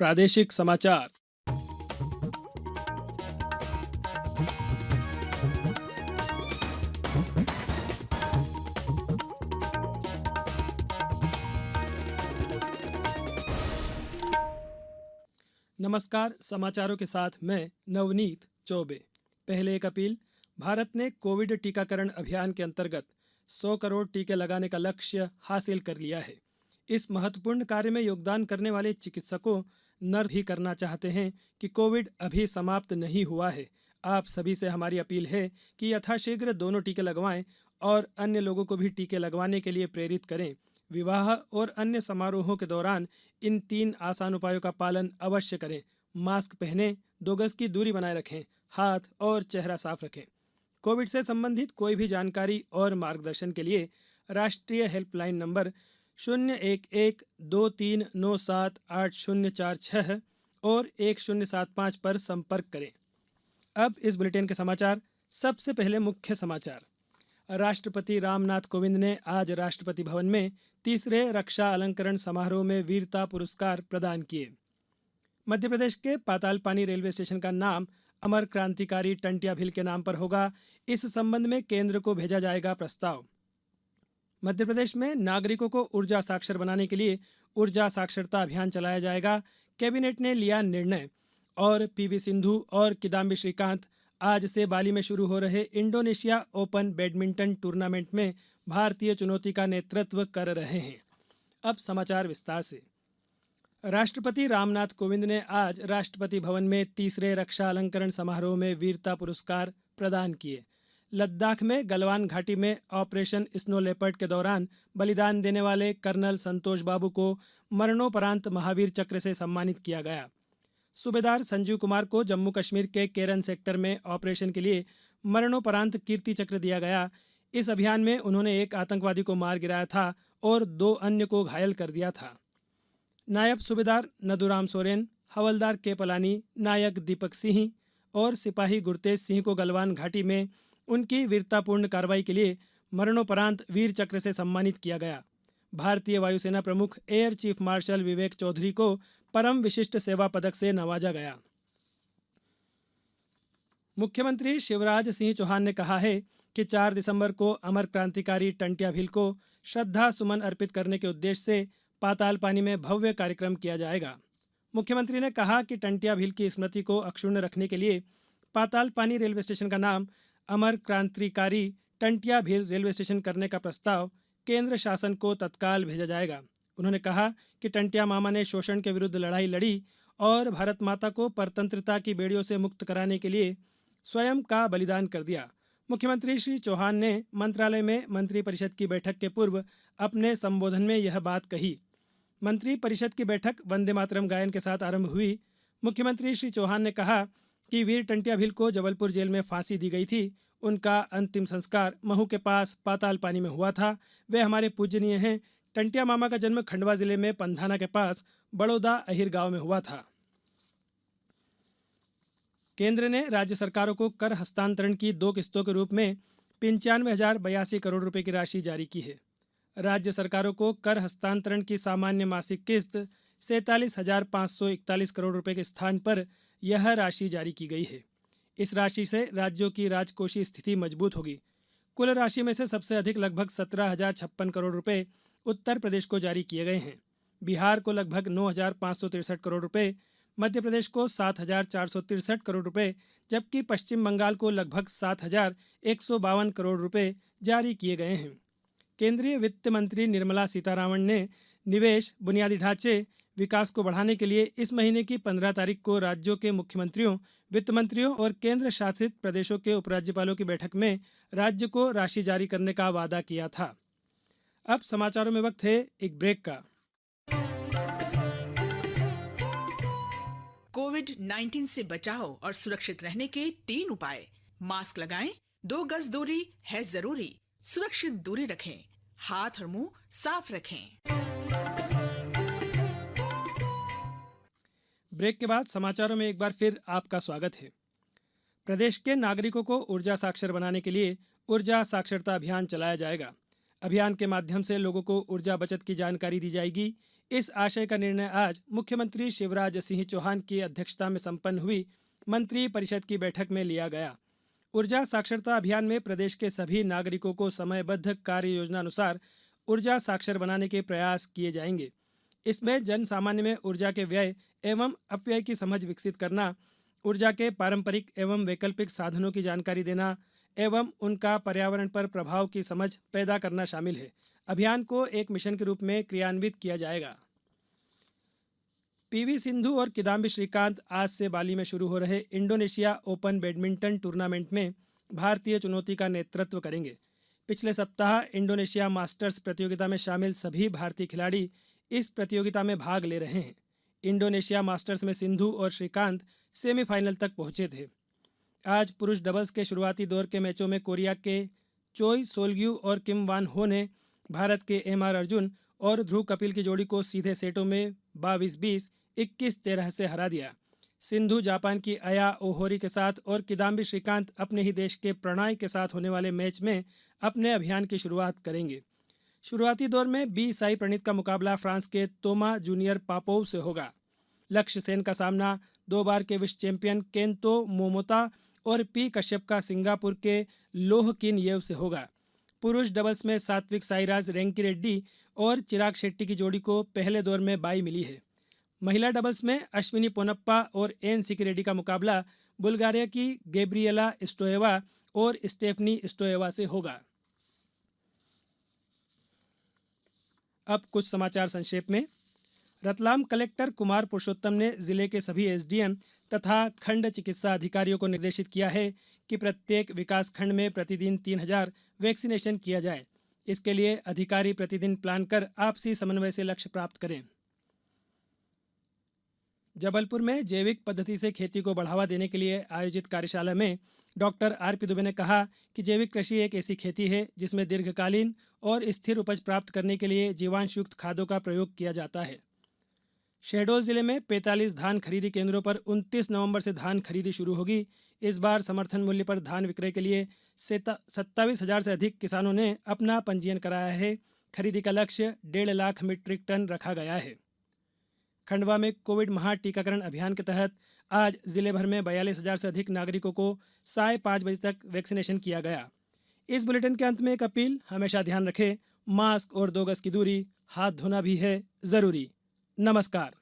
प्रादेशिक समाचार। नमस्कार, समाचारों के साथ मैं नवनीत चौबे। पहले एक अपील। भारत ने कोविड टीकाकरण अभियान के अंतर्गत 100 करोड़ टीके लगाने का लक्ष्य हासिल कर लिया है। इस महत्वपूर्ण कार्य में योगदान करने वाले चिकित्सकों, नर्स भी करना चाहते हैं कि कोविड अभी समाप्त नहीं हुआ है। आप सभी से हमारी अपील है कि यथाशीघ्र दोनों टीके लगवाएं और अन्य लोगों को भी टीके लगवाने के लिए प्रेरित करें। विवाह और अन्य समारोहों के दौरान इन 3 आसान उपायों का पालन अवश्य करें। मास्क पहनें, 2 गज की दूरी बनाए रखें, हाथ और चेहरा साफ रखें। कोविड से संबंधित कोई भी जानकारी और मार्गदर्शन के लिए राष्ट्रीय हेल्पलाइन नंबर 011-2397-8046 और 1075 पर संपर्क करें। अब इस बुलेटिन के समाचार। सबसे पहले मुख्य समाचार। राष्ट्रपति रामनाथ कोविंद ने आज राष्ट्रपति भवन में तीसरे रक्षा अलंकरण समारोह में वीरता पुरस्कार प्रदान किए। मध्य प्रदेश के पातालपानी रेलवे स्टेशन का नाम अमर क्रांतिकारी टंट्या भील के नाम पर होगा। इस संबंध में केंद्र को भेजा जाएगा प्रस्ताव। मध्य प्रदेश में नागरिकों को ऊर्जा साक्षर बनाने के लिए ऊर्जा साक्षरता अभियान चलाया जाएगा। कैबिनेट ने लिया निर्णय। और पीवी सिंधु और किदाम्बी श्रीकांत आज से बाली में शुरू हो रहे इंडोनेशिया ओपन बैडमिंटन टूर्नामेंट में भारतीय चुनौती का नेतृत्व कर रहे हैं। अब समाचार विस्तार से। राष्ट्रपति रामनाथ कोविंद ने आज राष्ट्रपति भवन में तीसरे रक्षा अलंकरण समारोह में वीरता पुरस्कार प्रदान किए। लद्दाख में गलवान घाटी में ऑपरेशन स्नो लेपर्ड के दौरान बलिदान देने वाले कर्नल संतोष बाबू को मरणोपरांत महावीर चक्र से सम्मानित किया गया। सूबेदार संजीव कुमार को जम्मू कश्मीर के केरन सेक्टर में ऑपरेशन के लिए मरणोपरांत कीर्ति चक्र दिया गया। इस अभियान में उन्होंने एक आतंकवादी को मार गिराया था और 2 अन्य को घायल कर दिया था। नायब सूबेदार नदुराम सोरेन, हवलदार के पलानी, नायक दीपक सिंह और सिपाही गुरतेज सिंह को गलवान घाटी में उनकी वीरतापूर्ण कार्रवाई के लिए मरणोपरांत वीर चक्र से सम्मानित किया गया। भारतीय वायुसेना प्रमुख एयर चीफ मार्शल विवेक चौधरी को परम विशिष्ट सेवा पदक से नवाजा गया। मुख्यमंत्री शिवराज सिंह चौहान ने कहा है कि 4 दिसंबर को अमर क्रांतिकारी टंट्या भील को श्रद्धा सुमन अर्पित करने के उद्देश्य से पातालपानी में भव्य कार्यक्रम किया जाएगा। मुख्यमंत्री ने कहा कि टंट्या भील की स्मृति को अक्षुण्ण रखने के लिए पातालपानी रेलवे स्टेशन का नाम अमर क्रांतिकारी टंट्या भील रेलवे स्टेशन करने का प्रस्ताव केंद्र शासन को तत्काल भेजा जाएगा। उन्होंने कहा कि टंट्या मामा ने शोषण के विरुद्ध लड़ाई लड़ी और भारत माता को परतंत्रता की बेड़ियों से मुक्त कराने के लिए स्वयं का बलिदान कर दिया। मुख्यमंत्री श्री चौहान ने मंत्रालय में मंत्रिपरिषद की बैठक के पूर्व अपने संबोधन में यह बात कही। मंत्रिपरिषद की बैठक वंदे मातरम गायन के साथ आरंभ हुई। मुख्यमंत्री श्री चौहान ने कहा कि वीर टंट्या भील को जबलपुर जेल में फांसी दी गई थी। उनका अंतिम संस्कार महू के पास पातालपानी में हुआ था। वे हमारे पूजनीय हैं। टंट्या मामा का जन्म खंडवा जिले में पंधाना के पास बड़ौदा अहिर गांव में हुआ था। केंद्र ने राज्य सरकारों को कर हस्तांतरण की 2 किस्तों के रूप में 95,082 करोड़ रुपए की राशि जारी की है। राज्य सरकारों को कर हस्तांतरण की सामान्य मासिक किस्त 47,541 करोड़ रुपए के स्थान पर यह राशि जारी की गई है। इस राशि से राज्यों की राजकोषीय स्थिति मजबूत होगी। कुल राशि में से सबसे अधिक लगभग 17,056 करोड़ रुपए उत्तर प्रदेश को जारी किए गए हैं। बिहार को लगभग 9,563 करोड़ रुपए, मध्य प्रदेश को 7,463 करोड़ रुपए, जबकि पश्चिम बंगाल को लगभग 7,152 करोड़ रुपए जारी किए गए हैं। केंद्रीय वित्त मंत्री निर्मला सीतारामन ने निवेश, बुनियादी ढांचे, विकास को बढ़ाने के लिए इस महीने की 15 तारीख को राज्यों के मुख्यमंत्रियों, वित्त मंत्रियों और केंद्र शासित प्रदेशों के उपराज्यपालों की बैठक में राज्य को राशि जारी करने का वादा किया था। अब समाचारों में वक्त है एक ब्रेक का। कोविड-19 से बचाव और सुरक्षित रहने के 3 उपाय। मास्क लगाएं, 2 गज दूरी है जरूरी, सुरक्षित दूरी रखें, हाथ और मुंह साफ रखें। ब्रेक के बाद समाचारों में एक बार फिर आपका स्वागत है। प्रदेश के नागरिकों को ऊर्जा साक्षर बनाने के लिए ऊर्जा साक्षरता अभियान चलाया जाएगा। अभियान के माध्यम से लोगों को ऊर्जा बचत की जानकारी दी जाएगी। इस आशय का निर्णय आज मुख्यमंत्री शिवराज सिंह चौहान की अध्यक्षता में संपन्न हुई मंत्री परिषद की बैठक में लिया गया। ऊर्जा साक्षरता अभियान में प्रदेश के सभी नागरिकों को समयबद्ध कार्य योजना अनुसार ऊर्जा साक्षर बनाने के प्रयास किए जाएंगे। इसमें जन सामान्य में ऊर्जा के व्यय एवं अपव्यय की समझ विकसित करना, ऊर्जा के पारंपरिक एवं वैकल्पिक साधनों की जानकारी देना एवं उनका पर्यावरण पर प्रभाव की समझ पैदा करना शामिल है। अभियान को एक मिशन के रूप में क्रियान्वित किया जाएगा। पीवी सिंधु और किदाम्बी श्रीकांत आज से बाली में शुरू हो रहे इंडोनेशिया ओपन बैडमिंटन टूर्नामेंट में भारतीय चुनौती का नेतृत्व करेंगे। पिछले सप्ताह इंडोनेशिया मास्टर्स प्रतियोगिता में शामिल सभी भारतीय खिलाड़ी इस प्रतियोगिता में भाग ले रहे हैं। इंडोनेशिया मास्टर्स में सिंधु और श्रीकांत सेमीफाइनल तक पहुंचे थे। आज पुरुष डबल्स के शुरुआती दौर के मैचों में कोरिया के चोई सोलग्यू और किम वान हो ने भारत के एमआर अर्जुन और ध्रुव कपिल की जोड़ी को सीधे सेटों में 22-20, 21-13 से हरा दिया। सिंधु जापान की अया ओहोरी के साथ और किदाम्बी श्रीकांत अपने ही देश के प्रणॉय के साथ होने वाले मैच में अपने अभियान की शुरुआत करेंगे। शुरुआती दौर में बी साई प्रणीत का मुकाबला फ्रांस के तोमा जूनियर पापोव से होगा। लक्ष्य सेन का सामना 2 बार के विश्व चैंपियन केंतो मोमोता और पी कश्यप का सिंगापुर के लोह किन येव से होगा। पुरुष डबल्स में सात्विक साईराज रेंकी रेड्डी और चिराग शेट्टी की जोड़ी को पहले दौर में बाई मिली है। महिला डबल्स में अश्विनी पोनप्पा और एन सिकी रेड्डी का मुकाबला बुल्गारिया की गैब्रिएला स्टोएवा और स्टेफनी स्टोएवा से होगा। अब कुछ समाचार संक्षेप में। रतलाम कलेक्टर कुमार पुरुषोत्तम ने जिले के सभी एसडीएम तथा खंड चिकित्सा अधिकारियों को निर्देशित किया है कि प्रत्येक विकास खंड में प्रतिदिन 3000 वैक्सीनेशन किया जाए। इसके लिए अधिकारी प्रतिदिन प्लान कर आपसी समन्वय से लक्ष्य प्राप्त करें। जबलपुर में जैविक पद्धति से खेती को बढ़ावा देने के लिए आयोजित कार्यशाला में डॉक्टर आरपी दुबे ने कहा कि जैविक कृषि एक ऐसी खेती है जिसमें दीर्घकालीन और स्थिर उपज प्राप्त करने के लिए जीवांशयुक्त खादों का प्रयोग किया जाता है। शहडोल जिले में 45 धान खरीदी केंद्रों पर 29 नवंबर से धान खरीदी शुरू होगी। इस बार समर्थन मूल्य पर धान विक्रय के लिए 27,000 से अधिक किसानों ने अपना पंजीयन कराया है। खरीदी का लक्ष्य 1.5 लाख मीट्रिक टन रखा गया है। खंडवा में कोविड महा टीकाकरण अभियान के तहत आज जिले भर में 42,000 से अधिक नागरिकों को 5:30 बजे तक वैक्सीनेशन किया गया। इस बुलेटिन के अंत में एक अपील, हमेशा ध्यान रखें, मास्क और 2 गज की दूरी, हाथ धोना भी है जरूरी। नमस्कार।